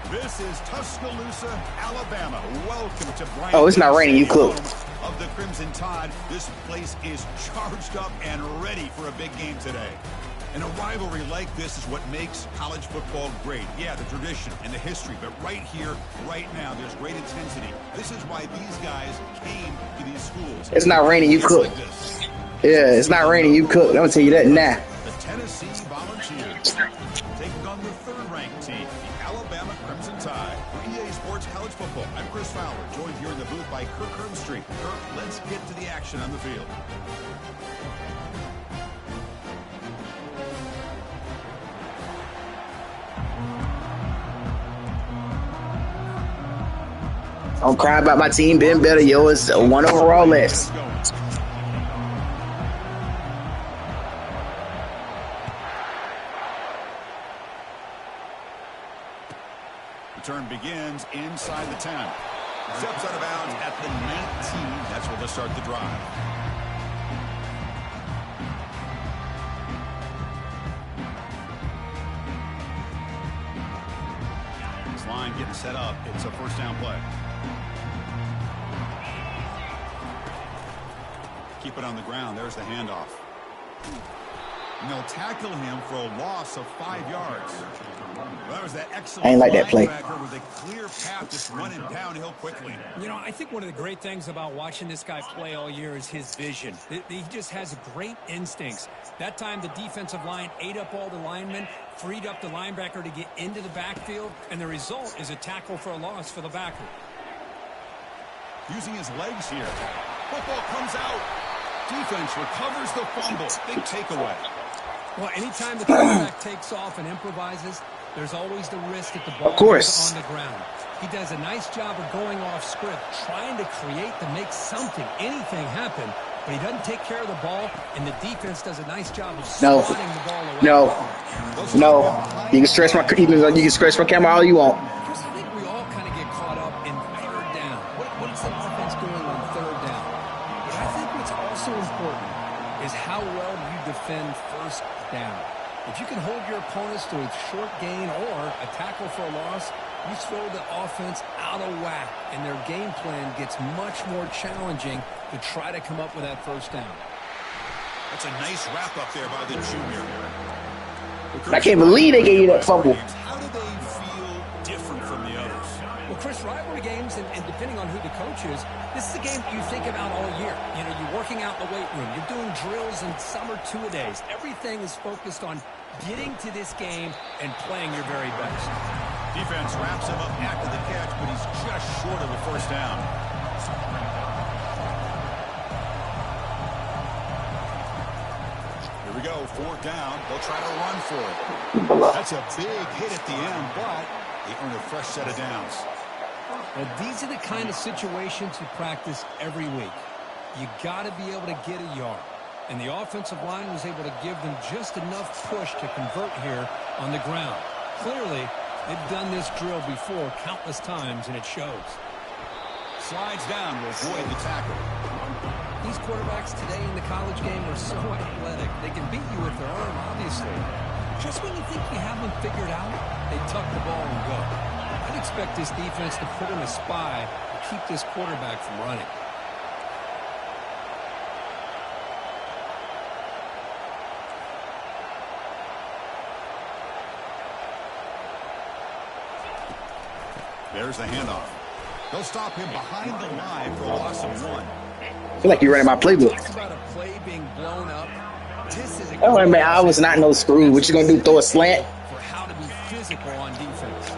This is Tuscaloosa, Alabama. Welcome to Bryant. Oh, it's not raining. You cook. Of the Crimson Tide, this place is charged up and ready for a big game today. And a rivalry like this is what makes college football great. Yeah, the tradition and the history, but right here, right now, there's great intensity. This is why these guys came to these schools. It's not raining. You cook. Yeah, it's not raining. You cook. I'm gonna tell you that now. The Tennessee Volunteers taking on the third-ranked team, the Alabama Crimson Tide. For EA Sports College Football, I'm Chris Fowler, joined here in the booth by Kirk Hermstreet. Kirk, let's get to the action on the field. Don't cry about my team being better, yo. It's a 1 overall less. Return begins inside the 10. Steps out of bounds at the 19. That's where they'll start the drive. This line getting set up. It's a first down play. Keep it on the ground. There's the handoff. And they'll tackle him for a loss of 5 yards. Well, that was that excellent. I ain't like that play. With a clear path, just running downhill quickly. You know, I think one of the great things about watching this guy play all year is his vision. He just has great instincts. That time, the defensive line ate up all the linemen, freed up the linebacker to get into the backfield, and the result is a tackle for a loss for the backer. Using his legs here. Football comes out. Defense recovers the fumble. Big takeaway. Well, anytime the quarterback takes off and improvises, there's always the risk that the ball is on the ground. He does a nice job of going off script, trying to create to make something, anything happen, but he doesn't take care of the ball, and the defense does a nice job of swatting the ball away. No. You can stretch my camera all you want. Chris, I think we all kind of get caught up in third down. What's the offense doing on third down? But I think what's also important is how well you defend first down. If you can hold your opponents to a short gain or a tackle for a loss, you throw the offense out of whack, and their game plan gets much more challenging to try to come up with that first down. That's a nice wrap up there by the junior. I can't believe they gave you that fumble. How do they feel different from the others? Well, Chris, rivalry games, and depending on who the coach is, this is a game you think about all year. You know, you're working out in the weight room. You're doing drills and summer two-a-days. Everything is focused on getting to this game and playing your very best. Defense wraps him up after the catch, but he's just short of the first down. go, 4th down. They'll try to run for it. That's a big hit at the end, but they earn a fresh set of downs. Well, these are the kind of situations you practice every week. You got to be able to get a yard. And the offensive line was able to give them just enough push to convert here on the ground. Clearly, they've done this drill before countless times, and it shows. Slides down to avoid the tackle. These quarterbacks today in the college game are so athletic. They can beat you with their arm, obviously. Just when you think you have them figured out, they tuck the ball and go. I'd expect this defense to put in a spy to keep this quarterback from running. There's the handoff. They'll stop him behind the line for a loss of 1. I feel like you're running my playbook. Talk about a play being blown up. This is a Oh, man, I was not no screw. What you going to do, throw a slant? for how to be physical on defense.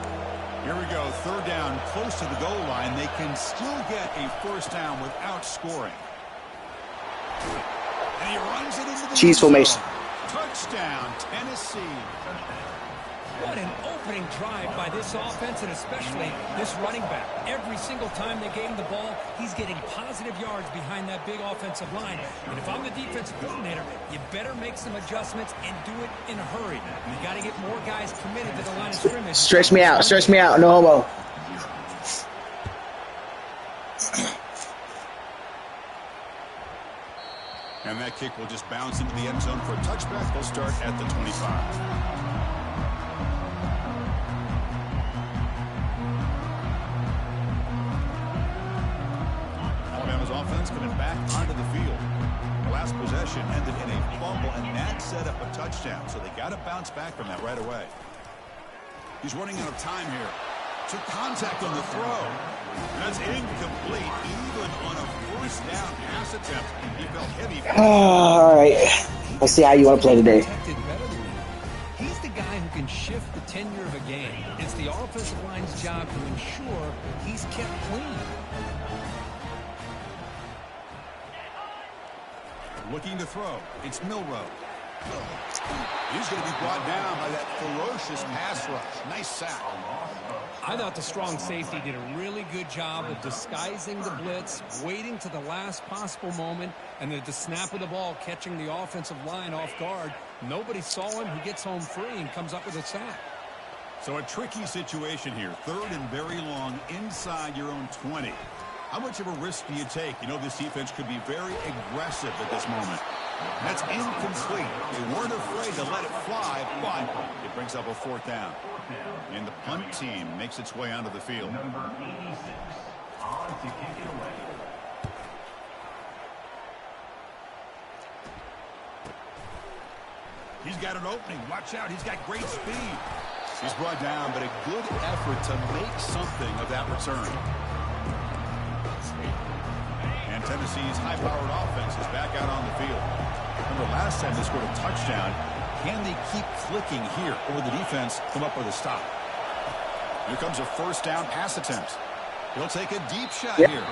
Here we go, 3rd down, close to the goal line. They can still get a 1st down without scoring. And he runs it into the Cheese end zone. formation. Touchdown, Tennessee. What an opening drive by this offense, and especially this running back. Every single time they gave him the ball, he's getting positive yards behind that big offensive line. And if I'm the defensive coordinator, you better make some adjustments and do it in a hurry. You got to get more guys committed to the line of scrimmage. Stretch me out, no homo. And that kick will just bounce into the end zone for a touchback. They'll start at the 25. Alabama's offense coming back onto the field. The last possession ended in a fumble, and that set up a touchdown. So they got to bounce back from that right away. He's running out of time here. Took contact on the throw. That's incomplete, even on a 1st down pass attempt. He felt heavy. All right. Let's see how you want to play today. He's the guy who can shift the tenure of a game. It's the offensive line's job to ensure he's kept clean. Looking to throw. It's Milroe. He's going to be brought down by that ferocious pass rush. Nice sack. I thought the strong safety did a really good job of disguising the blitz, waiting to the last possible moment, and at the snap of the ball, catching the offensive line off guard. Nobody saw him. He gets home free and comes up with a sack. So a tricky situation here. 3rd and very long inside your own 20. How much of a risk do you take? You know this defense could be very aggressive at this moment. That's incomplete. They weren't afraid to let it fly, but it brings up a 4th down. And the punt team makes its way onto the field. Number 86 on to kick it away. He's got an opening. Watch out. He's got great speed. He's brought down, but a good effort to make something of that return. And Tennessee's high-powered offense is back out on the field. Remember, last time they scored a touchdown. Can they keep clicking here, or will the defense come up with a stop? Here comes a 1st down pass attempt. He'll take a deep shot here.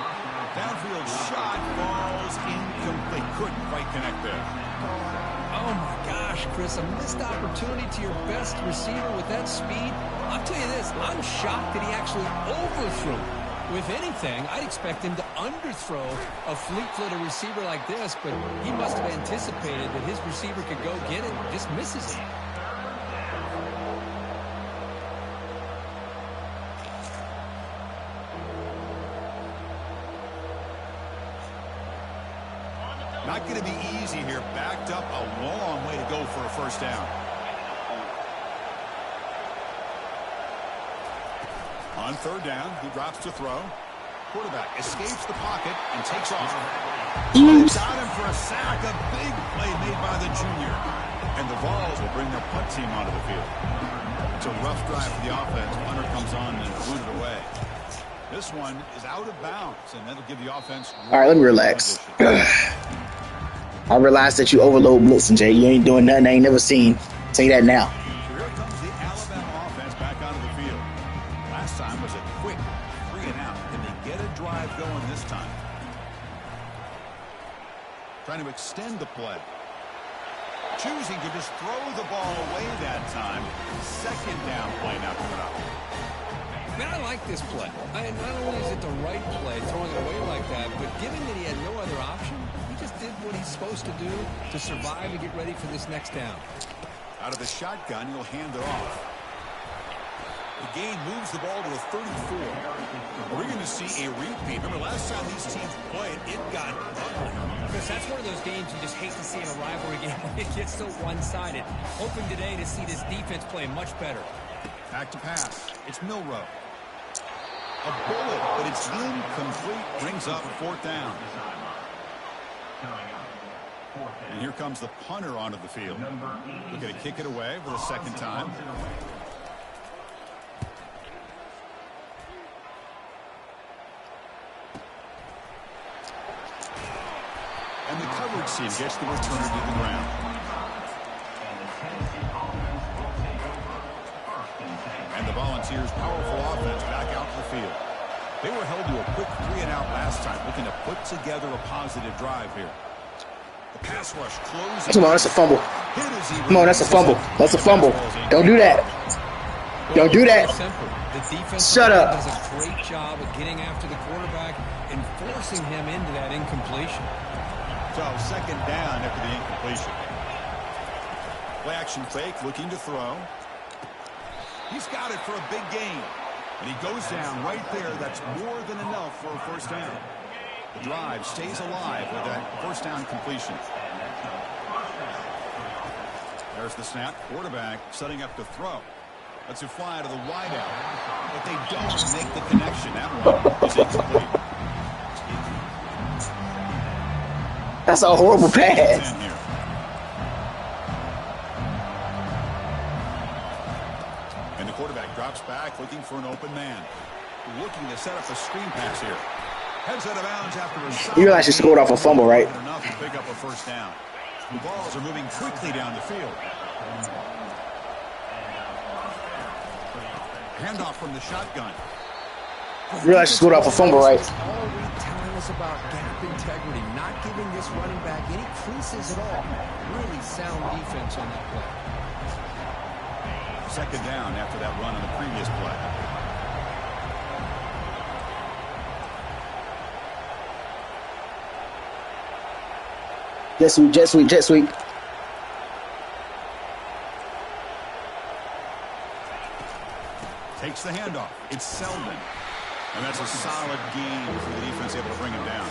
Downfield shot falls incomplete. Couldn't quite connect there. Oh, my gosh, Chris, a missed opportunity to your best receiver with that speed. I'll tell you this, I'm shocked that he actually overthrew. With anything, I'd expect him to underthrow a fleet-footed receiver like this, but he must have anticipated that his receiver could go get it and just misses it. Not going to be easy here. Backed up a long way to go for a 1st down. On 3rd down, he drops to throw. Quarterback escapes the pocket and takes off. It's on him for a sack. A big play made by the junior. And the Vols will bring their punt team onto the field. It's a rough drive for the offense. Punter comes on and booted away. This one is out of bounds, and that'll give the offense... All right, let me relax. I realized that you overload blitzing, Jay. You ain't doing nothing I ain't never seen. Say that now. Here comes the Alabama offense back onto the field. Last time was a quick 3-and-out. Can they get a drive going this time? Trying to extend the play. Choosing to just throw the ball away that time. Second down play now coming up. Man, I like this play. Not only is it the right play, throwing it away like that, but given that he had no other option, he just did what he's supposed to do to survive and get ready for this next down. Out of the shotgun, he'll hand it off. The game moves the ball to the 34. We're going to see a repeat. Remember, last time these teams played, it got ugly. Chris, that's one of those games you just hate to see in a rivalry game when it gets so one-sided. Hoping today to see this defense play much better. Back to pass. It's Milrow. A bullet, but it's incomplete. Brings up fourth down. And here comes the punter onto the field. Looking to kick it away for the second time. And the coverage team gets the returner to the ground. And the Volunteers' powerful offense back out in the field. They were held to a quick 3-and-out last time, looking to put together a positive drive here. The pass rush closes. Come on, that's a fumble. Come on, that's a fumble. That's a fumble. Don't do that. Don't do that. The defense Shut up. does a great job of getting after the quarterback and forcing him into that incompletion. So, second down after the incompletion. Play action fake, looking to throw. He's got it for a big gain. And he goes down right there. That's more than enough for a first down. The drive stays alive with that first down completion. There's the snap. Quarterback setting up to throw. Lets it fly to the wideout. But they don't make the connection. That one is incomplete. That's a horrible pass. And the quarterback drops back, looking for an open man. Looking to set up a screen pass here. Heads out of bounds after a You realize you scored off a fumble, right? Enough to pick up a first down. The balls are moving quickly down the field. Handoff from the shotgun. You realize you scored off a fumble, right? All week telling us about gap integrity, not giving this running back any creases at all. Really sound defense on that play. Second down after that run on the previous play. Jet sweep, jet sweep, jet sweep. Takes the handoff. It's Selden. And that's a solid game for the defense able to bring him down.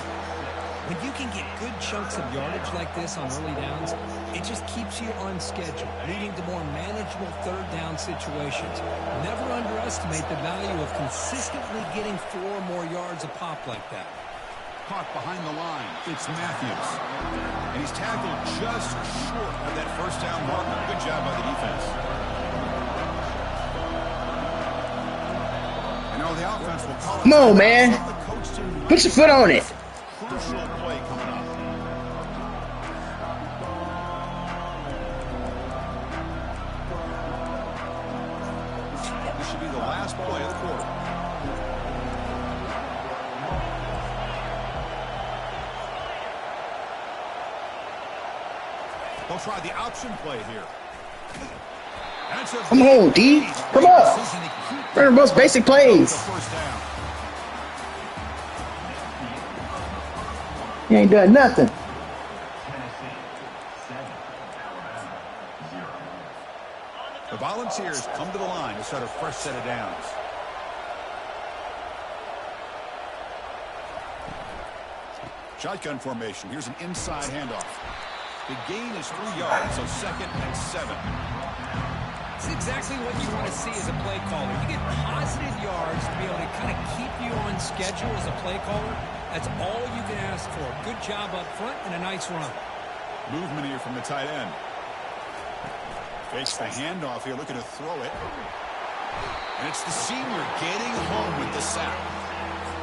When you can get good chunks of yardage like this on early downs, it just keeps you on schedule, leading to more manageable third down situations. Never underestimate the value of consistently getting 4 or more yards a pop like that. Caught behind the line. It's Matthews. And he's tackled just short of that first down marker. Good job by the defense. And now the offense will call it. Come on, man. Put your foot on it. Crucial play coming up. This should be the last play of the quarter. They'll try the option play here. Come on, D. Come up. Run the most basic plays. You ain't done nothing. The Volunteers come to the line to start a fresh set of downs. Shotgun formation. Here's an inside handoff. The gain is 3 yards, so second and 7. It's exactly what you want to see as a play caller. You get positive yards to be able to kind of keep you on schedule as a play caller. That's all you can ask for. Good job up front and a nice run. Movement here from the tight end. Fakes the handoff here, looking to throw it. And it's the senior getting home with the sack.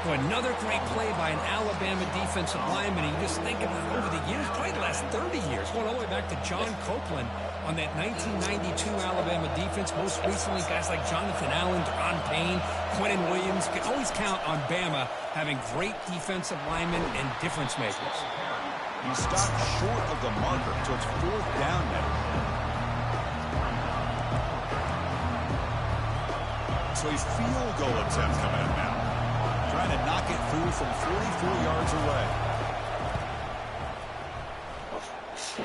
Well, another great play by an Alabama defensive lineman. You just think about over the years, probably the last 30 years, going all the way back to John Copeland on that 1992 Alabama defense. Most recently, guys like Jonathan Allen, Deron Payne, Quentin Williams. You can always count on Bama having great defensive linemen and difference makers. He stopped short of the marker, so it's 4th down now. So a field goal attempt coming up now. Trying to knock it through from 44 yards away.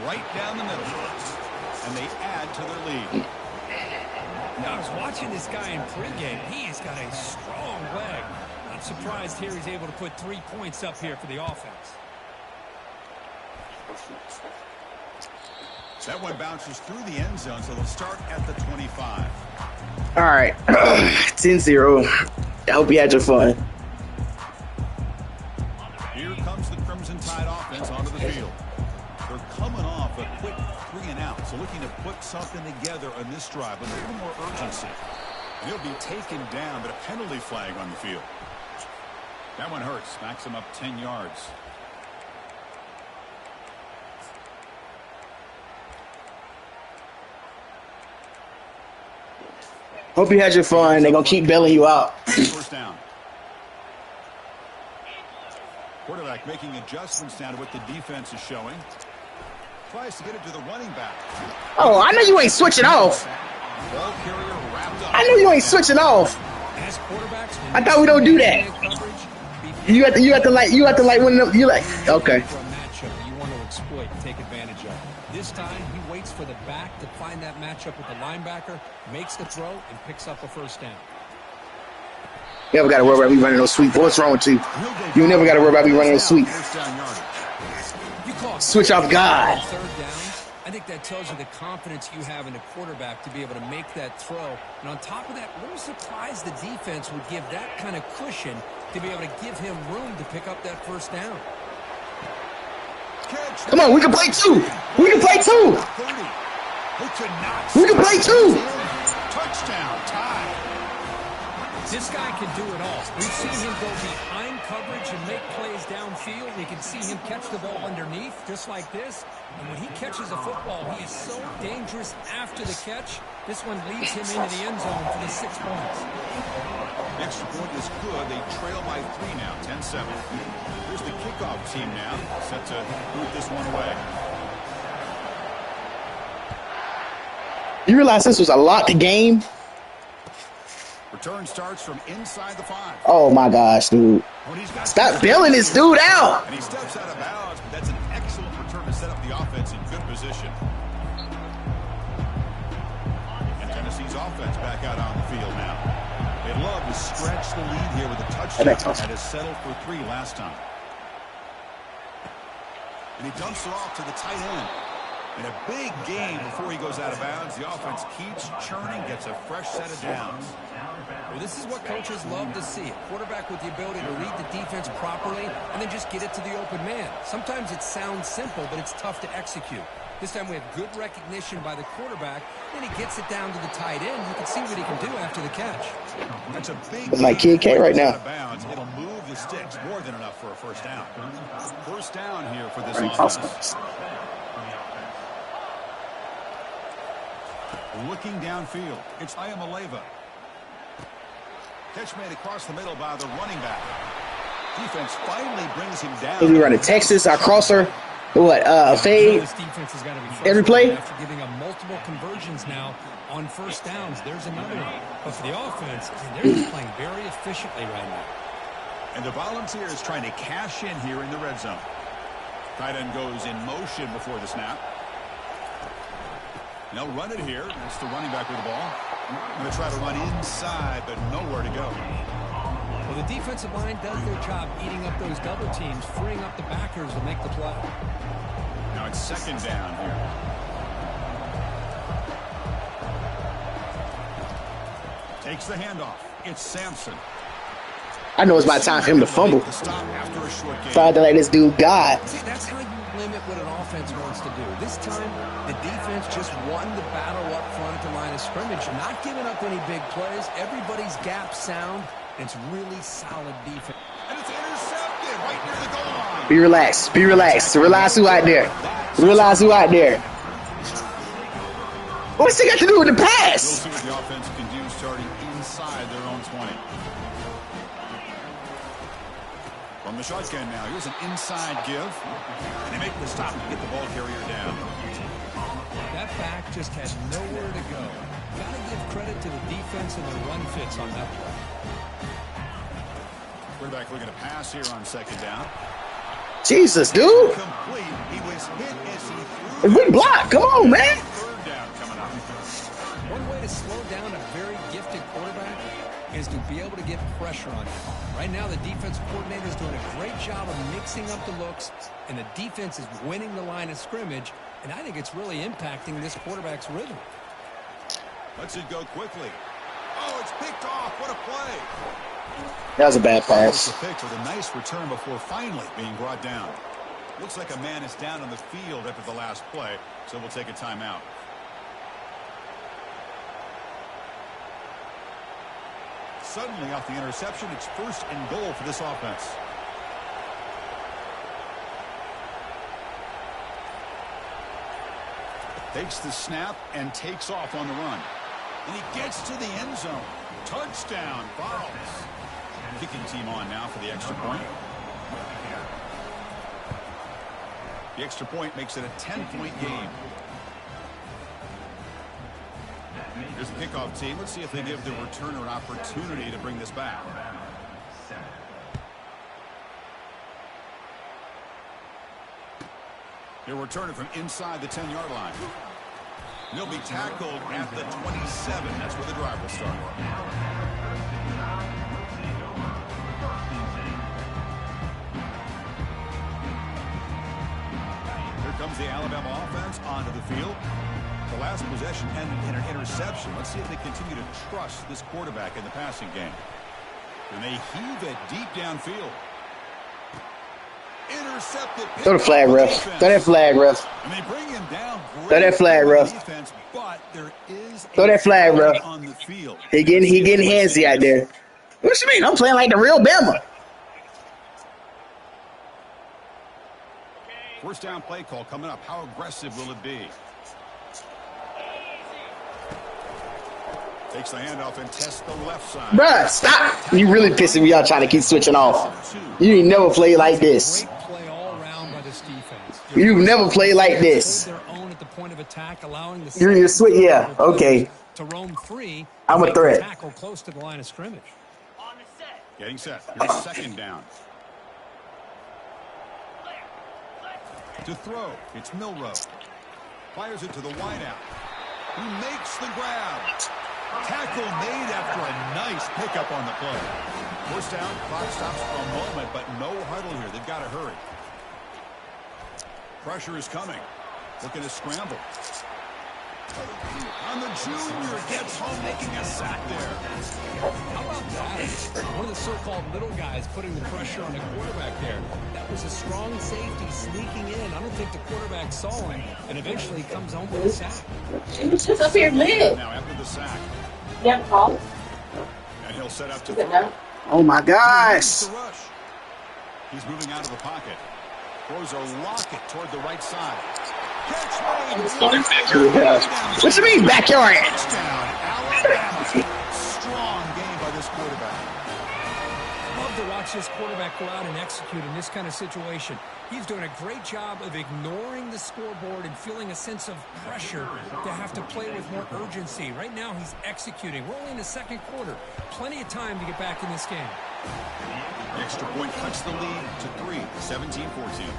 Right down the middle. And they add to their lead. Now, I was watching this guy in pregame. He's got a strong leg. Not surprised here he's able to put 3 points up here for the offense. That one bounces through the end zone, so they'll start at the 25. All right. 10-0. I hope you had your fun. Here comes the Crimson Tide offense onto the field. They're coming off a quick 3-and-out, so looking to put something together on this drive with a little more urgency. And he'll be taken down, but a penalty flag on the field. That one hurts. Smacks him up 10 yards. Hope you had your fun. They're going to keep bailing you out. First down. Quarterback making adjustments now to what the defense is showing. Tries to get it to the running back. Oh, I know you ain't switching off. Ball carrier wrapped up. I know you ain't switching off. As quarterbacks, I thought we don't do that. You have to like one of them. You like, okay. For a matchup you want to exploit and take advantage of. This time, he waits for the back to find that matchup with the linebacker, makes the throw, and picks up a first down. You never got to worry about me running no sweep. What's wrong with you? You never got to worry about me running no sweep. Switch off God. Third down. I think that tells you the confidence you have in a quarterback to be able to make that throw. And on top of that, a little surprised the defense would give that kind of cushion to be able to give him room to pick up that first down. Come on, we can play two. We can play two. We can play two. Touchdown, tie. This guy can do it all. We've seen him go behind coverage and make plays downfield. We can see him catch the ball underneath, just like this. And when he catches a football, he is so dangerous after the catch. This one leads him into the end zone for the 6 points. The extra point is good. They trail by 3 now, 10-7. Here's the kickoff team now, set to boot this one away. You realize this was a locked game? Return starts from inside the 5. Oh my gosh, dude. Stop bailing this dude out. And he steps out of bounds, but that's an excellent return to set up the offense in good position. And Tennessee's offense back out on the field now. They love to stretch the lead here with a touchdown that has settled for 3 last time. And he dumps it off to the tight end. In a big game before he goes out of bounds, the offense keeps churning, gets a fresh set of downs. Well, this is what coaches love to see. A quarterback with the ability to read the defense properly and then just get it to the open man. Sometimes it sounds simple, but it's tough to execute. This time we have good recognition by the quarterback. Then he gets it down to the tight end. You can see what he can do after the catch. That's a big It's like Kid K right now. bounds. It'll move the sticks more than enough for a first down. First down here for this offense. Looking downfield, it's Ayamaleva. Catch made across the middle by the running back. Defense finally brings him down. We run a Texas, our crosser. What? Fade. This defense has got to be Every play? after giving up multiple conversions now on first downs. There's another one. But for the offense, they're just playing very efficiently right now. And the Volunteers trying to cash in here in the red zone. Tight end goes in motion before the snap. They'll run it here. That's the running back with the ball. Going to try to run inside, but nowhere to go. Well, the defensive line does their job eating up those double teams, freeing up the backers to make the play. Now it's second down here. Takes the handoff. It's Sampson. I know it's about time for him to fumble. Tried to let this dude God. See, that's how you limit what an offense wants to do. This time, the defense just won the battle up front at the line of scrimmage, not giving up any big plays. Everybody's gap sound. It's really solid defense. And it's intercepted right near the goal line. Be relaxed. Be relaxed. Realize who out there. Realize who out there. What's he got to do with the We'll pass? see what the offense can do starting inside their own 20. From the shotgun now, here's an inside give. And they make the stop to get the ball carrier down. That back just had nowhere to go. Got to give credit to the defense and their run fits on that play. Quarterback looking to pass here on second down. Jesus, dude. Complete. He was hit as he threw. We block. Come on, man. Third down coming up. One way to slow down a very gifted quarterback is to be able to get pressure on him. Right now, the defensive coordinator is doing a great job of mixing up the looks, and the defense is winning the line of scrimmage, and I think it's really impacting this quarterback's rhythm. Lets it go quickly. Oh, it's picked off. What a play. That was a bad pass. The pick with a nice return before finally being brought down. Looks like a man is down on the field after the last play, so we'll take a timeout. Suddenly off the interception, it's 1st and goal for this offense. Takes the snap and takes off on the run. And he gets to the end zone. Touchdown, Barles. Kicking team on now for the extra point. The extra point makes it a 10-point game. Here's the kickoff team. Let's see if they give the returner an opportunity to bring this back. He'll return it from inside the 10-yard line. He'll be tackled at the 27. That's where the drive will start. Here comes the Alabama offense onto the field. The last possession ended in an interception. Let's see if they continue to trust this quarterback in the passing game. And they heave it deep downfield. Intercepted. Throw the flag, ref. Throw that flag, ref. And they bring him down. Throw that flag, ref. Defense, but there is Throw that flag, ref. on the field. He getting handsy out there. What you mean? I'm playing like the real Bama. First down play call coming up. How aggressive will it be? Takes the handoff and tests the left side. Bruh, stop. You really pissing me off trying to keep switching off. You ain't never played like this. Great play all around by this defense. You've never played like this. Their own at the point of attack, allowing the You're switch, yeah, okay. to roam free. I'm a threat. Tackle close to the line of scrimmage. Getting set. Here's second down. To throw. It's Milrow. Fires it to the wideout. Who makes the grab. Tackle made after a nice pickup on the play. First down, clock stops for a moment, but no huddle here. They've got to hurry. Pressure is coming. Looking to scramble. On the junior, gets home, making a sack there. How about that? One of the so-called little guys putting the pressure on the quarterback there. That was a strong safety sneaking in. I don't think the quarterback saw him, and eventually comes home with a sack. It was just up here lit. Now after the sack. You have a call? And he'll set up to Is it throw. no? Oh my gosh. The rush. He's moving out of the pocket. Throws a rocket toward the right side. Catch made. What you mean, backyard? Touchdown, Alabama. Strong game by this quarterback. Love to watch this quarterback go out and execute in this kind of situation. He's doing a great job of ignoring the scoreboard and feeling a sense of pressure to have to play with more urgency. Right now, he's executing. We're only in the second quarter. Plenty of time to get back in this game. The extra point cuts the lead to 3, 17-14.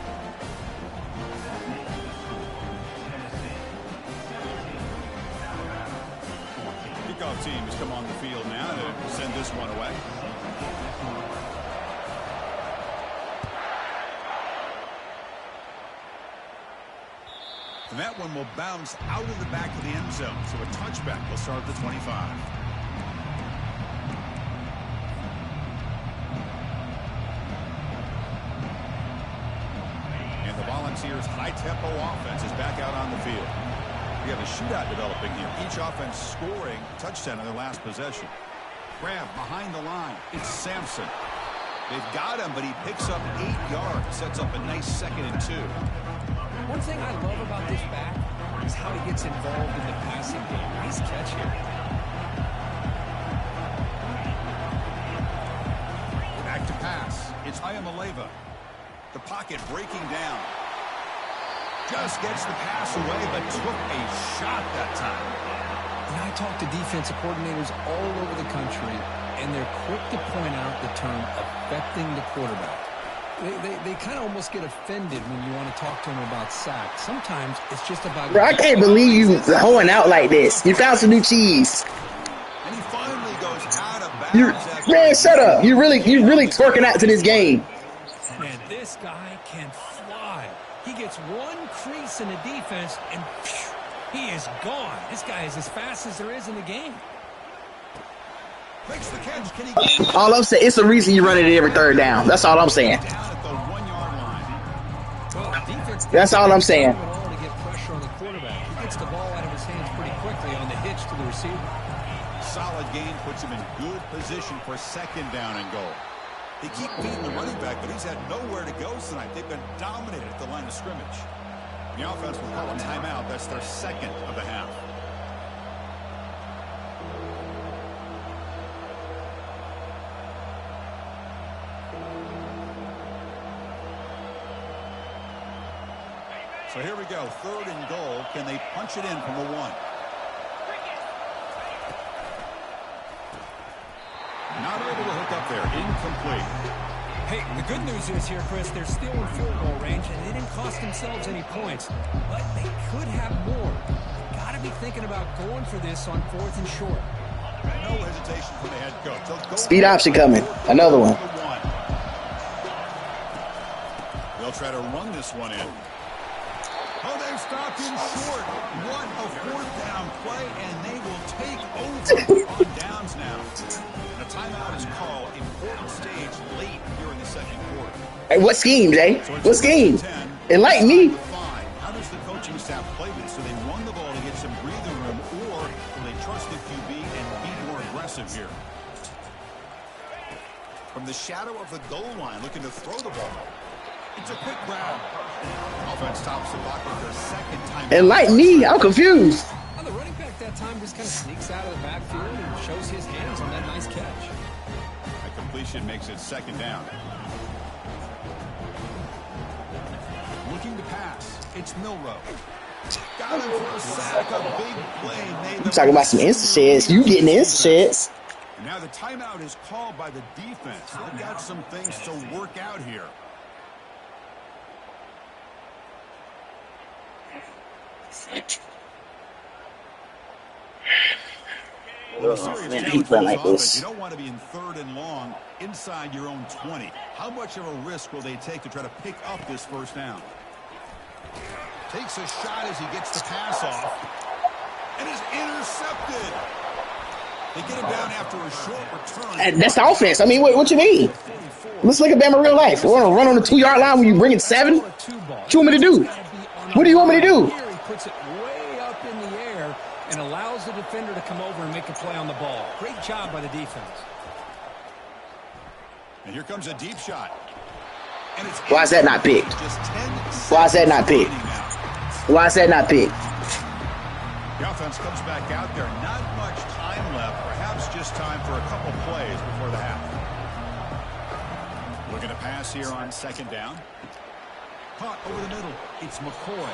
Kickoff team has come on the field now to send this one away. And that one will bounce out of the back of the end zone. So a touchback will start at the 25. And the Volunteers' high-tempo offense is back out on the field. We have a shootout developing here. Each offense scoring a touchdown in their last possession. Grab behind the line. It's Sampson. They've got him, but he picks up 8 yards. Sets up a nice 2nd and 2. One thing I love about this back is how he gets involved in the passing game. Nice catch here. Back to pass. It's The pocket breaking down. Just gets the pass away, but took a shot that time. And I talk to defensive coordinators all over the country, and they're quick to point out the term affecting the quarterback. They kind of almost get offended when you want to talk to them about sacks. Sometimes it's just about... Bro, I can't believe you hoeing out like this. You found some new cheese. And he finally goes out of bounds. Man, shut up. You really twerking out to this game. Man, this guy can fly. He gets one crease in the defense, and phew, he is gone. This guy is as fast as there is in the game. Makes the catch. Can he get it? All I'm saying, it's the reason you run it every third down. That's all I'm saying. Down at the 1 yard line. Well, defense That's all I'm saying. to get pressure on the quarterback. He gets the ball out of his hands pretty quickly on the hitch to the receiver. Solid gain puts him in good position for second down and goal. They keep beating the running back, but he's had nowhere to go tonight. They've been dominated at the line of scrimmage. The offense will call a timeout. That's their second of the half. So here we go. Third and goal. Can they punch it in from the 1? Not able to hook up there. Incomplete. Hey, the good news is here, Chris, they're still in field goal range, and they didn't cost themselves any points. But they could have more. Got to be thinking about going for this on 4th and short. No hesitation from the head coach. They'll go Speed option coming. Another one. They'll try to run this one in. Oh, they've stopped him short. What a 4th down play, and they will take over on downs now. And a timeout is called. Important stage late here in the second quarter. Hey, what scheme, Jay? What scheme? Enlighten me. How does the coaching staff play this? Do they run the ball to get some breathing room, or do they trust the QB and be more aggressive here? From the shadow of the goal line, looking to throw the ball. It's a quick grab. Offense stops the block with their second time. Enlighten me. I'm confused. Well, the running back that time just kind of sneaks out of the backfield and shows his hands on that nice catch. A completion makes it second down. Looking to pass. It's Milrow. Got him for a sack. A big play. You talking about some insta sheds. You getting insta sheds. Now the timeout is called by the defense. They've got some things to work out here. Man, he playing like this. You don't want to be in 3rd and long inside your own 20. How much of a risk will they take to try to pick up this first down? Takes a shot as he gets the pass off. And is intercepted. They get him down after a short return. And that's the offense. I mean, what you mean? Let's look at Bama real life. We're going to run on the 2 yard line when you bring in 7? What you want me to do? What do you want me to do? Here he puts it way up in the air and allows the defender to come over and make a play on the ball. Great job by the defense. And here comes a deep shot. And it's Why is that not picked? just 10 Why is that not picked? Why is that not picked? The offense comes back out there. Not much time left. Perhaps just time for a couple plays before the half. Looking to pass here on second down. Caught over the middle. It's McCoy.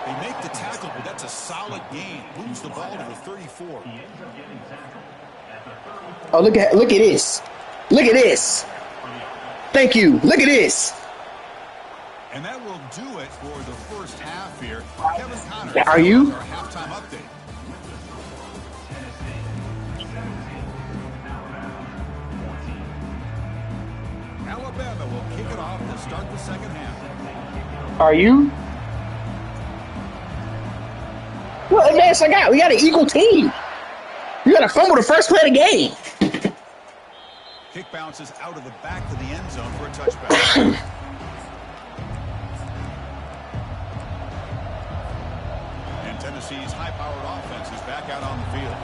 They make the tackle, but that's a solid gain. Moves the ball to the 34. Oh, look at this. Look at this. Thank you. Look at this. And that will do it for the first half here. Kevin Connors. Are you? Our halftime update. Alabama will kick it off to start the second half. Are you? What advance I got? We got an equal team. You got to fumble the first play of the game. Kick bounces out of the back of the end zone for a touchback. And Tennessee's high-powered offense is back out on the field.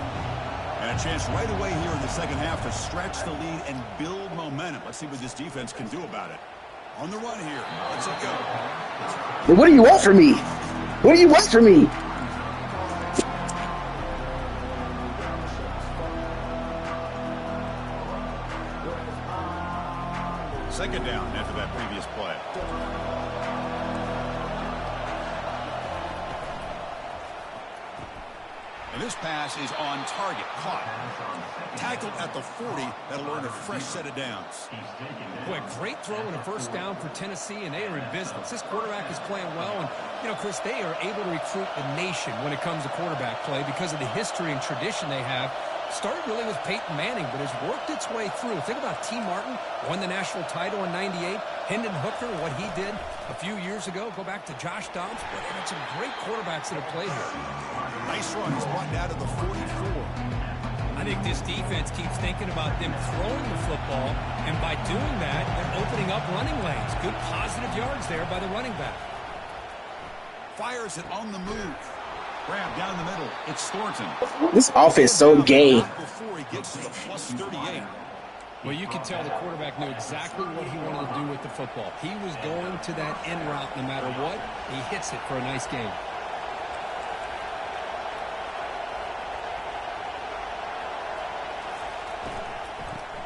And a chance right away here in the second half to stretch the lead and build momentum. Let's see what this defense can do about it. On the run here. Let's go. What do you want from me? What do you want from me? Second down. This pass is on target. Caught. Tackled at the 40. That'll earn a fresh set of downs. Boy, great throw and a first down for Tennessee, and they are in business. This quarterback is playing well, and, you know, Chris, they are able to recruit the nation when it comes to quarterback play because of the history and tradition they have. Started really with Peyton Manning, but has worked its way through. Think about T. Martin, won the national title in '98. Hendon Hooker, what he did a few years ago. Go back to Josh Dobbs. But they had some great quarterbacks that have played here. Nice run. He's brought down to the 44. I think this defense keeps thinking about them throwing the football, and by doing that, they're opening up running lanes. Good positive yards there by the running back. Fires it on the move. Grab down the middle. It's Thornton. This offense so gay. Before he gets to the plus 38. Well, you can tell the quarterback knew exactly what he wanted to do with the football. He was going to that end route no matter what. He hits it for a nice gain.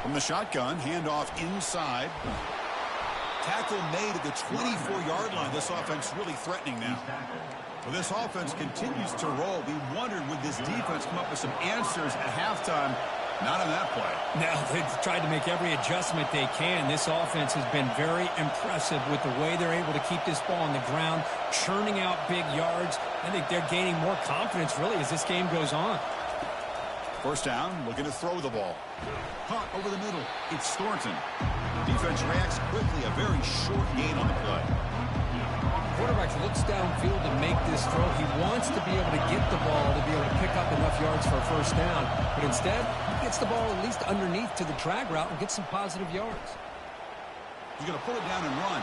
From the shotgun, handoff inside. Tackle made at the 24-yard line. This offense really threatening now. Well, this offense continues to roll. We wondered, would this defense come up with some answers at halftime? Not on that play. Now, they've tried to make every adjustment they can. This offense has been very impressive with the way they're able to keep this ball on the ground, churning out big yards. I think they're gaining more confidence, really, as this game goes on. First down, looking to throw the ball. Caught over the middle. It's Thornton. Defense reacts quickly. A very short gain on the play. Quarterback looks downfield to make this throw. He wants to be able to get the ball to be able to pick up enough yards for a first down. But instead, he gets the ball at least underneath to the drag route and gets some positive yards. He's going to pull it down and run.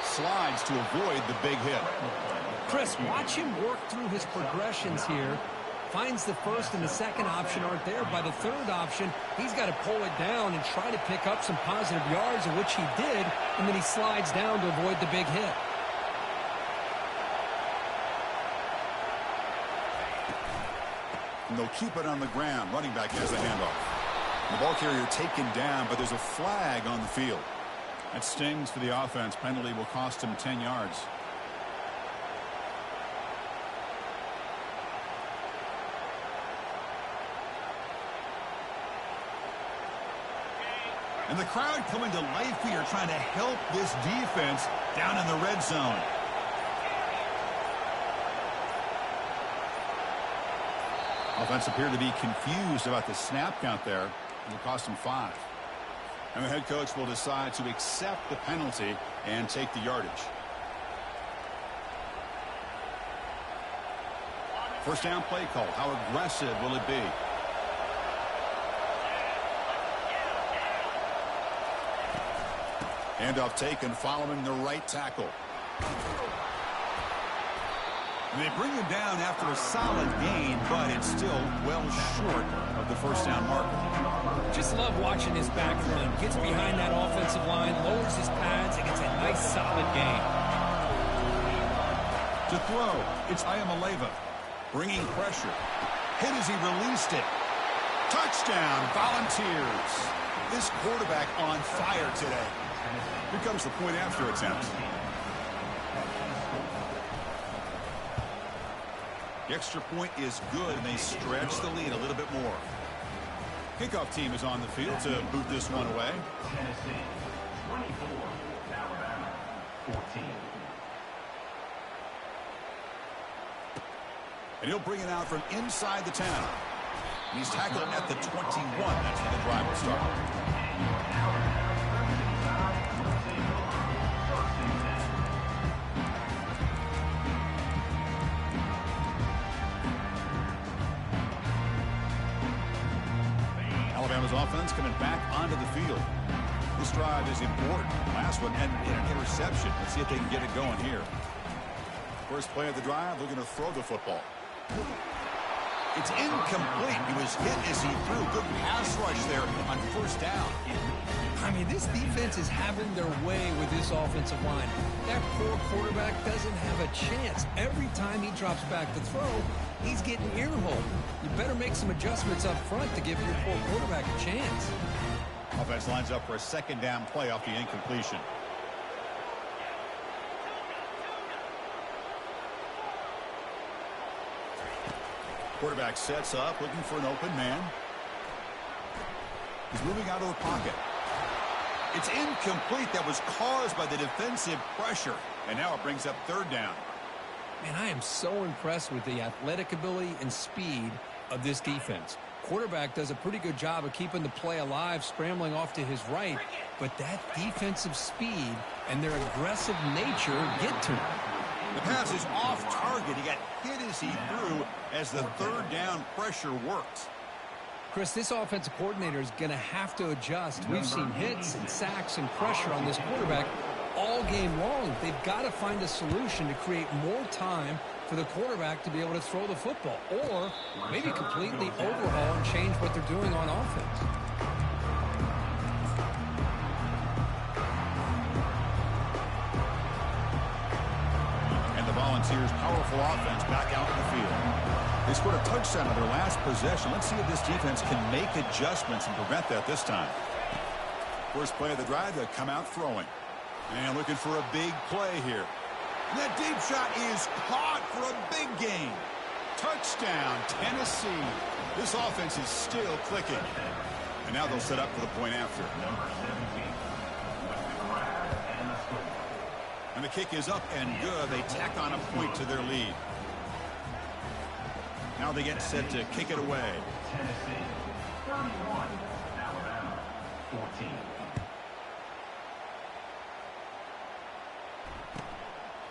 Slides to avoid the big hit. Chris, watch him work through his progressions here. Finds the first and the second option aren't there. By the third option, he's got to pull it down and try to pick up some positive yards, of which he did, and then he slides down to avoid the big hit. And they'll keep it on the ground. Running back has the handoff. The ball carrier taken down, but there's a flag on the field. That stings for the offense. Penalty will cost him 10 yards. And the crowd coming to life here, trying to help this defense down in the red zone. Offense appeared to be confused about the snap count there. It will cost him 5. And the head coach will decide to accept the penalty and take the yardage. First down play call. How aggressive will it be? Handoff taken following the right tackle. And they bring him down after a solid gain, but it's still well short of the first down marker. Just love watching his back run. Gets behind that offensive line, lowers his pads, and gets a nice solid gain. To throw, it's Ayamaleva. Bringing pressure. Hit as he released it. Touchdown, Volunteers. This quarterback on fire today. Here comes the point after attempt. The extra point is good, and they stretch the lead a little bit more. Kickoff team is on the field to boot this one away. Tennessee, 24, Alabama, 14. And he'll bring it out from inside the 10. And he's tackled at the 21. That's where the drive will start. Alabama's offense coming back onto the field. This drive is important. Last one ended in an interception. Let's see if they can get it going here. First play of the drive, they're going to throw the football. It's incomplete. He was hit as he threw. Good pass rush there on first down. I mean, this defense is having their way with this offensive line. That poor quarterback doesn't have a chance. Every time he drops back to throw, he's getting earholed. You better make some adjustments up front to give your poor quarterback a chance. Offense lines up for a second down play off the incompletion. Quarterback sets up, looking for an open man. He's moving out of the pocket. It's incomplete. That was caused by the defensive pressure. And now it brings up third down. Man, I am so impressed with the athletic ability and speed of this defense. Quarterback does a pretty good job of keeping the play alive, scrambling off to his right, but that defensive speed and their aggressive nature get to him. The pass is off target. He got hit as he threw as the third down pressure worked. Chris, this offensive coordinator is going to have to adjust. We've seen hits and sacks and pressure on this quarterback all game long. They've got to find a solution to create more time for the quarterback to be able to throw the football, or maybe completely overhaul and change what they're doing on offense. And the Volunteers' powerful offense back out in the field. They scored a touchdown on their last possession. Let's see if this defense can make adjustments and prevent that this time. First play of the drive, they come out throwing. And looking for a big play here. And that deep shot is caught for a big gain. Touchdown, Tennessee. This offense is still clicking. And now they'll set up for the point after. And the kick is up and good. They tack on a point to their lead. Now they get set to kick it away. Tennessee 31, Alabama 14.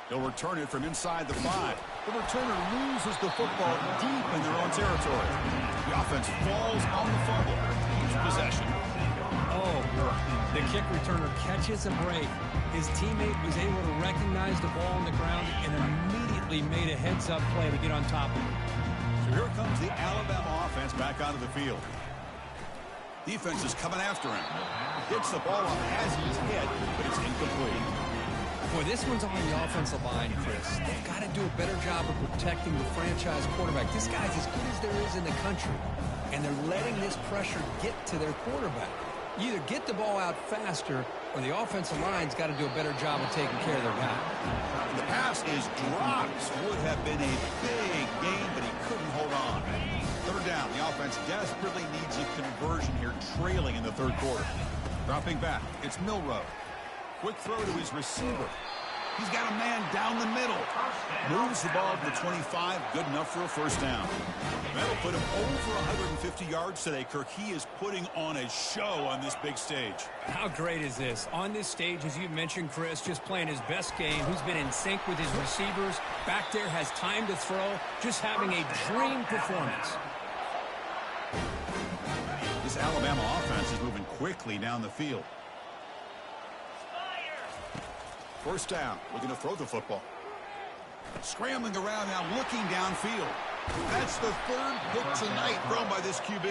They'll return it from inside the 5. The returner loses the football deep in their own territory. The offense falls on the fumble. Each possession. Oh, the kick returner catches a break. His teammate was able to recognize the ball on the ground and immediately made a heads-up play to get on top of it. So here comes the Alabama offense back onto the field. Defense is coming after him. Hits the ball up as he's hit, but it's incomplete. Boy, this one's on the offensive line, Chris. They've got to do a better job of protecting the franchise quarterback. This guy's as good as there is in the country, and they're letting this pressure get to their quarterback. You either get the ball out faster, or the offensive line's got to do a better job of taking care of their guy. The pass is dropped. Would have been a big gain, but he couldn't hold on. Third down. The offense desperately needs a conversion here, trailing in the third quarter. Dropping back. It's Milroe. Quick throw to his receiver. He's got a man down the middle. Moves the ball to the 25. Good enough for a first down. That'll put him over 150 yards today, Kirk. He is putting on a show on this big stage. How great is this? On this stage, as you mentioned, Chris, just playing his best game. Who's been in sync with his receivers. Back there, has time to throw. Just having a dream performance. This Alabama offense is moving quickly down the field. First down, looking to throw the football. Scrambling around now, looking downfield. That's the third pick tonight thrown by this QB.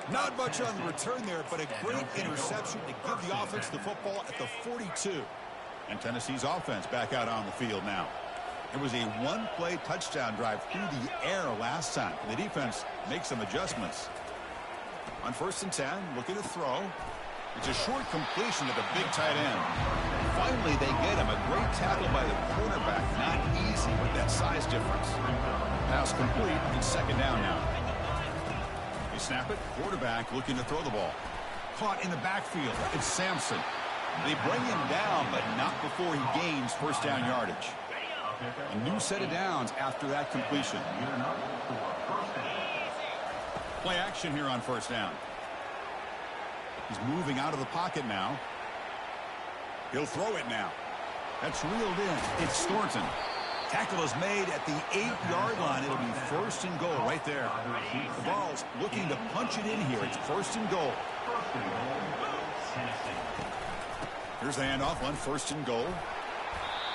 Not much on the return there, but a great interception to give the offense the football at the 42. And Tennessee's offense back out on the field now. It was a one-play touchdown drive through the air last time. The defense makes some adjustments. On 1st and 10, looking to throw. It's a short completion to the big tight end. Finally, they get him. A great tackle by the quarterback. Not easy with that size difference. Pass complete. It's second down now. They snap it. Quarterback looking to throw the ball. Caught in the backfield. It's Sampson. They bring him down, but not before he gains first down yardage. A new set of downs after that completion. Play action here on first down. He's moving out of the pocket now. He'll throw it now. That's reeled in. It's Thornton. Tackle is made at the 8-yard line. It'll be first and goal right there. The ball's looking to punch it in here. It's first and goal. Here's the handoff on first and goal.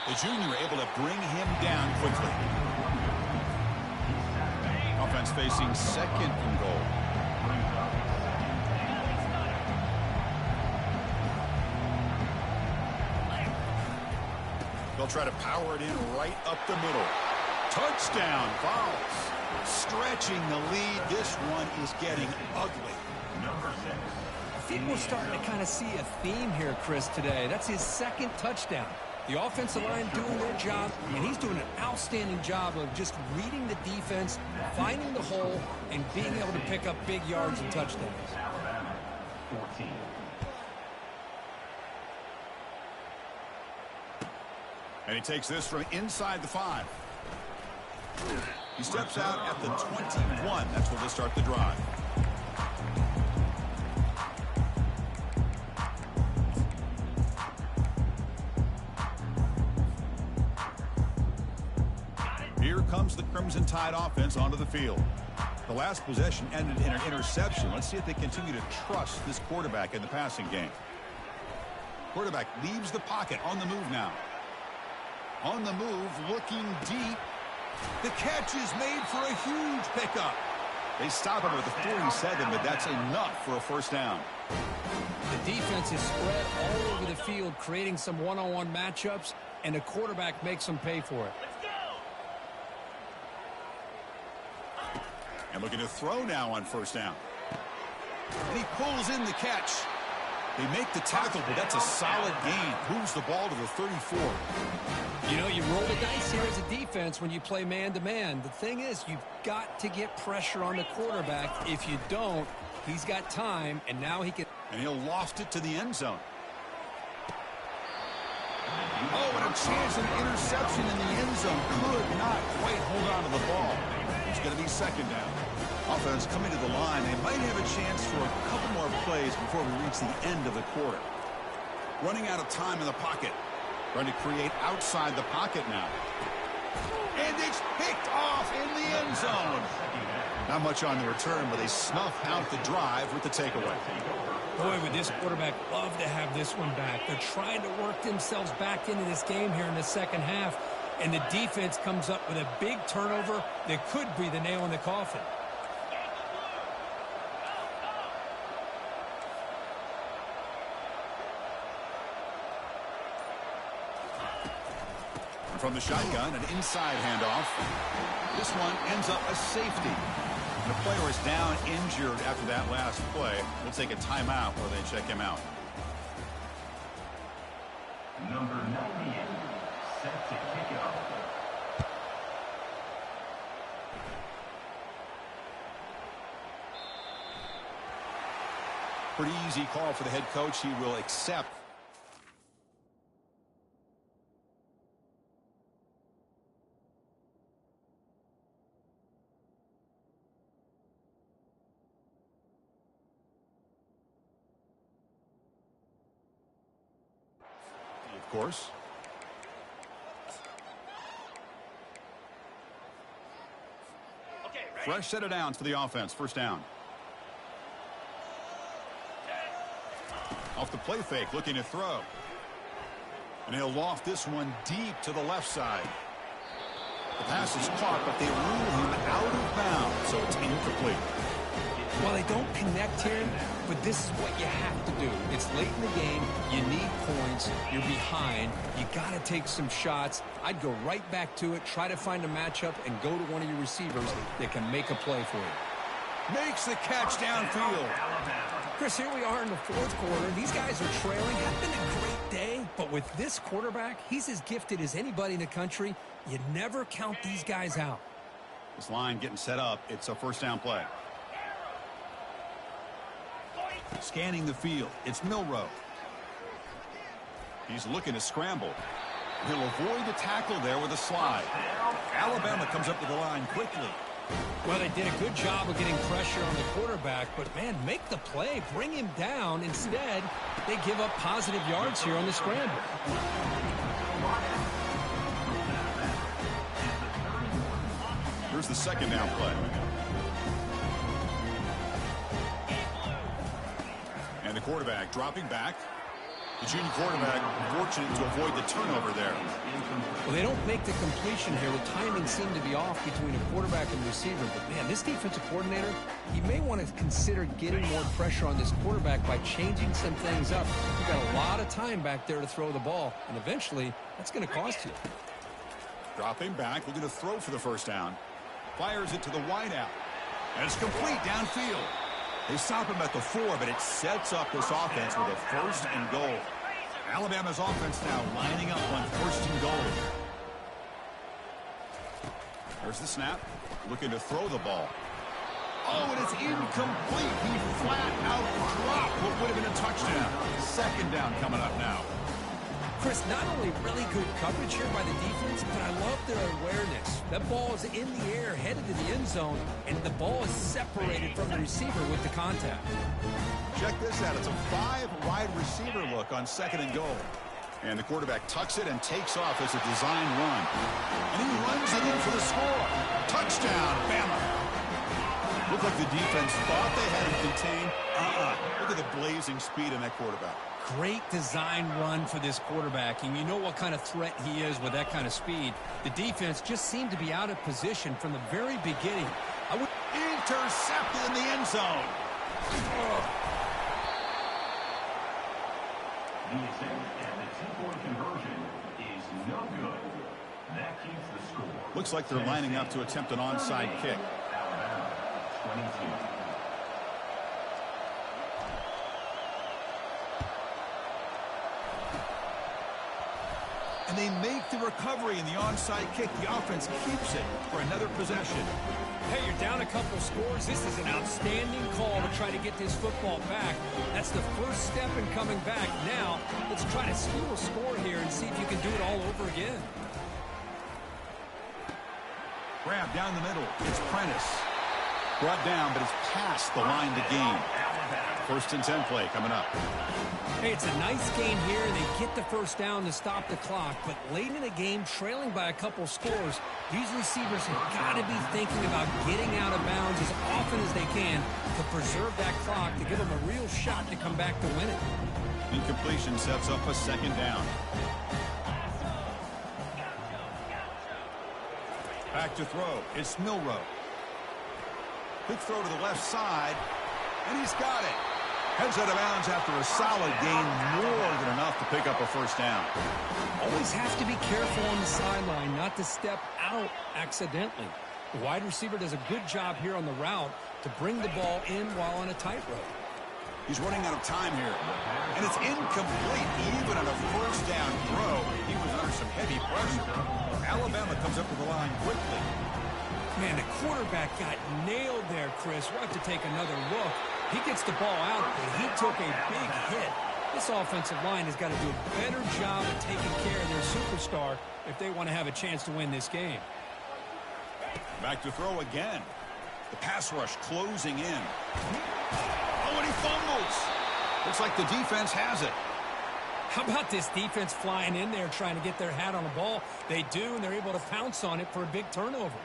The junior able to bring him down quickly. Offense facing second and goal. They'll try to power it in right up the middle. Touchdown, Vols. Stretching the lead. This one is getting ugly. I think we're starting to kind of see a theme here, Chris, today. That's his second touchdown. The offensive line doing their job, and he's doing an outstanding job of just reading the defense, finding the hole, and being able to pick up big yards and touchdowns. Alabama, 14. And he takes this from inside the 5. He steps out at the 21. That's where they start the drive. Here comes the Crimson Tide offense onto the field. The last possession ended in an interception. Let's see if they continue to trust this quarterback in the passing game. Quarterback leaves the pocket, on the move now. On the move, looking deep. The catch is made for a huge pickup. They stop him with a 47, but that's enough for a first down. The defense is spread all over the field, creating some one-on-one matchups, and the quarterback makes them pay for it. And looking to throw now on first down. And he pulls in the catch. They make the tackle, but that's a solid gain. Moves the ball to the 34. You know, you roll the dice here as a defense when you play man-to-man. The thing is, you've got to get pressure on the quarterback. If you don't, he's got time, and now he can... And he'll loft it to the end zone. Oh, and a chance of interception in the end zone. Could not quite hold on to the ball. It's going to be second down. Offense coming to the line. They might have a chance for a couple more plays before we reach the end of the quarter. Running out of time in the pocket. Trying to create outside the pocket now. And it's picked off in the end zone. Not much on the return, but they snuff out the drive with the takeaway. Boy, would this quarterback love to have this one back. They're trying to work themselves back into this game here in the second half. And the defense comes up with a big turnover that could be the nail in the coffin. From the shotgun, an inside handoff. This one ends up a safety. And the player is down injured after that last play. We'll take a timeout while they check him out. Number 98, set to kick it off. Pretty easy call for the head coach. He will accept. Of course. Fresh set of downs for the offense. First down. Off the play fake, looking to throw. And he'll loft this one deep to the left side. The pass is caught, but they rule him out of bounds, so it's incomplete. Well, they don't connect here, but this is what you have to do. It's late in the game. You need points. You're behind. You got to take some shots. I'd go right back to it, try to find a matchup, and go to one of your receivers that can make a play for you. Makes the catch downfield. Chris, here we are in the fourth quarter. These guys are trailing. It's been a great day, but with this quarterback, he's as gifted as anybody in the country. You never count these guys out. This line getting set up. It's a first down play. Scanning the field. It's Milrow. He's looking to scramble. He'll avoid the tackle there with a slide. Alabama comes up to the line quickly. Well, they did a good job of getting pressure on the quarterback, but, man, make the play, bring him down. Instead, they give up positive yards here on the scramble. Here's the second down play. And the quarterback dropping back. The junior quarterback fortunate to avoid the turnover there. Well, they don't make the completion here. The timing seemed to be off between a quarterback and receiver. But, man, this defensive coordinator, he may want to consider getting more pressure on this quarterback by changing some things up. You've got a lot of time back there to throw the ball, and eventually that's going to cost you. Dropping back, looking to throw for the first down. Fires it to the wideout. And it's complete downfield. They stop him at the 4, but it sets up this offense with a first and goal. Alabama's offense now lining up on 1st and goal. There's the snap. Looking to throw the ball. Oh, and it's incomplete. He flat out dropped what would have been a touchdown. 2nd down coming up now. Chris, not only really good coverage here by the defense, but I love their awareness. That ball is in the air, headed to the end zone, and the ball is separated from the receiver with the contact. Check this out. It's a 5-wide receiver look on 2nd and goal. And the quarterback tucks it and takes off as a design run. And he runs it in for the score. Touchdown, Bama. Looked like the defense thought they had him contained. Look at the blazing speed in that quarterback. Great design run for this quarterback, and you know what kind of threat he is with that kind of speed. The defense just seemed to be out of position from the very beginning. Intercepted in the end zone. The attempt at the 2-point conversion is no good. That keeps the score. Looks like they're lining up to attempt an onside kick. Alabama, 22. And they make the recovery in the onside kick. The offense keeps it for another possession. Hey, you're down a couple scores. This is an outstanding call to try to get this football back. That's the first step in coming back. Now, let's try to steal a score here and see if you can do it all over again. Grab down the middle. It's Prentice. Brought down, but it's past the line to gain. 1st and 10 play coming up. Hey, it's a nice game here. They get the 1st down to stop the clock, but late in the game, trailing by a couple scores, these receivers have got to be thinking about getting out of bounds as often as they can to preserve that clock, to give them a real shot to come back to win it. Incompletion sets up a 2nd down. Back to throw. It's Milroe. Quick throw to the left side, and he's got it. Heads out of bounds after a solid gain, more than enough to pick up a 1st down. Always have to be careful on the sideline not to step out accidentally. The wide receiver does a good job here on the route to bring the ball in while on a tightrope. He's running out of time here, and it's incomplete. Even on a 1st down throw, he was under some heavy pressure. Alabama comes up to the line quickly. Man, the quarterback got nailed there, Chris. We'll have to take another look. He gets the ball out, but he took a big hit. This offensive line has got to do a better job of taking care of their superstar if they want to have a chance to win this game. Back to throw again. The pass rush closing in. Oh, and he fumbles. Looks like the defense has it. How about this defense flying in there trying to get their hat on the ball? They do, and they're able to pounce on it for a big turnover.